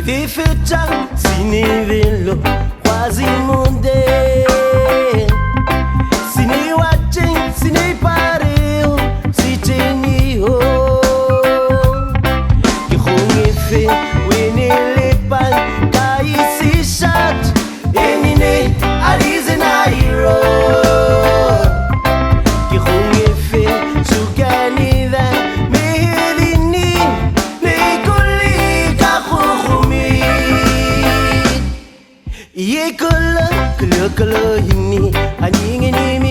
Ti feccia sini velo quasi monde sini watching sini pareo si cheni ho ki khongi fe wini le pan kai si shat enine alize na hero ki khongi fe sugani da mehedini le kulli ka khumi ye kala kala kala ini ani ngini